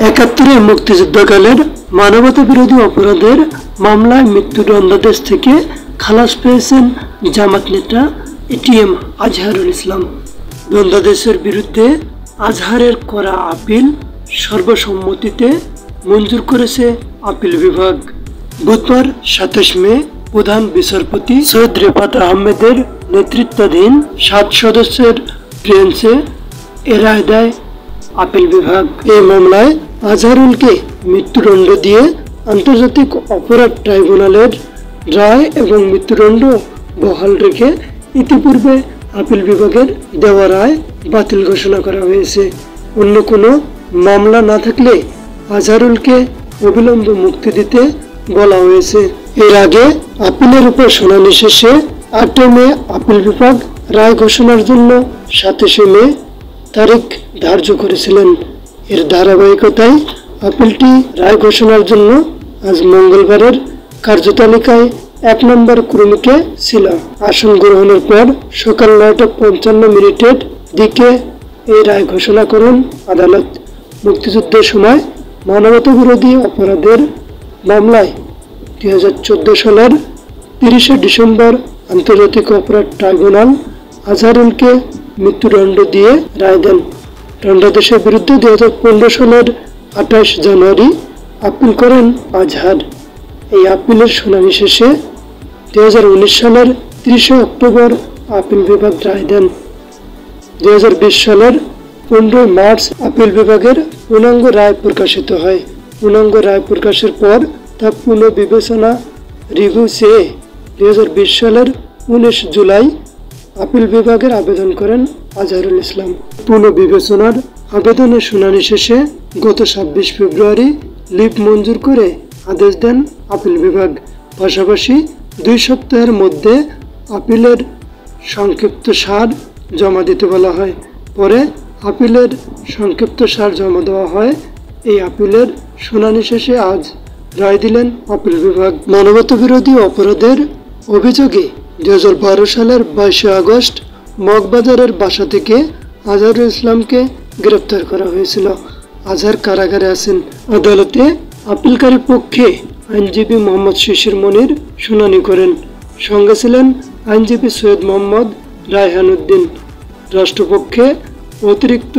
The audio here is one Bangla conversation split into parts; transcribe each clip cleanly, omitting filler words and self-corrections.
71-এ মুক্তিযুদ্ধকালের মানবতা বিরোধী অপরাধের মামলায় মৃত্যুদণ্ডাদেশ থেকে খালাস পেয়েছেন জামাত নেতা এটিএম আজহারুল ইসলাম। দণ্ডাদেশের বিরুদ্ধে আজহারের করা আপিল সর্বসম্মতিতে মঞ্জুর করেছে আপিল বিভাগ। বুধবার 27 মে প্রধান বিচারপতি সৈয়দ রেফাত আহমেদের নেতৃত্বাধীন 7 সদস্যের বেঞ্চে এ রায় দেয় আপিল বিভাগ। এই মামলায় আজহারুলকে মৃত্যুদণ্ড দিয়ে আন্তর্জাতিক অপরাধ ট্রাইব্যুনালের রায় এবং মৃত্যুদণ্ড বহাল রেখে ইতিপূর্বে আপিল বিভাগের দেওয়া রায় বাতিল ঘোষণা করা হয়েছে। অন্য কোনো মামলা না থাকলে আজহারুলকে অবিলম্বে মুক্তি দিতে বলা হয়েছে। এর আগে আপিলের উপর শুনানি শেষে 8 মে আপিল বিভাগ রায় ঘোষণার জন্য 27 মে তারিখ ধার্য করেছিলেন। এর ধারাবাহিকতায় আপিলটি রায় ঘোষণার জন্য আজ মঙ্গলবারের কার্যতালিকায় 1 নম্বর ক্রমিকে ছিল। আসন গ্রহণের পর সকাল 9:55 দিকে এই রায় ঘোষণা করেন আদালত। মুক্তিযুদ্ধের সময় মানবতা বিরোধী অপরাধের মামলায় 2014 সালের 30 ডিসেম্বর আন্তর্জাতিক অপরাধ ট্রাইব্যুনাল আজহারুলকে মৃত্যুদণ্ড দিয়ে রায় দেন। দণ্ডাদেশের বিরুদ্ধে 2015 সালের 28 জানুয়ারি আপিল করেন আজহার। এই আপিলের শুনানি শেষে 2019 সালের 30 অক্টোবর আপিল বিভাগ রায় দেন। 2020 সালের 15 মার্চ আপিল বিভাগের পূর্ণাঙ্গ রায় প্রকাশিত হয়। পূর্ণাঙ্গ রায় প্রকাশের পর তা পুনঃবিবেচনা রিভিউ চেয়ে 2020 সালের 19 জুলাই আপিল বিভাগের আবেদন করেন আজহারুল ইসলাম। পুনঃবিবেচনার আবেদনের শুনানি শেষে গত 26 ফেব্রুয়ারি লিভ মঞ্জুর করে আদেশ দেন আপিল বিভাগ। পাশাপাশি 2 সপ্তাহের মধ্যে আপিলের সংক্ষিপ্ত সার জমা দিতে বলা হয়। পরে আপিলের সংক্ষিপ্ত সার জমা দেওয়া হয়। এই আপিলের শুনানি শেষে আজ রায় দিলেন আপিল বিভাগ। মানবতা বিরোধী অপরাধের অভিযোগে 2012 সালের 22 আগস্ট মগবাজারের বাসা থেকে আজহারুল ইসলামকে গ্রেপ্তার করা হয়েছিল। আজহার কারাগারে আছেন। আদালতে আপিলকারী পক্ষে আইনজীবী মোহাম্মদ শিশির মনির শুনানি করেন। সঙ্গে ছিলেন আইনজীবী সৈয়দ মোহাম্মদ রায়হান উদ্দিন। রাষ্ট্রপক্ষে অতিরিক্ত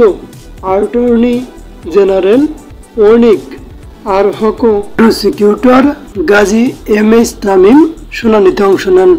attorney general Anik R Haque, prosecutor Gazi M H Tamim শুনানিতে অংশ নেন।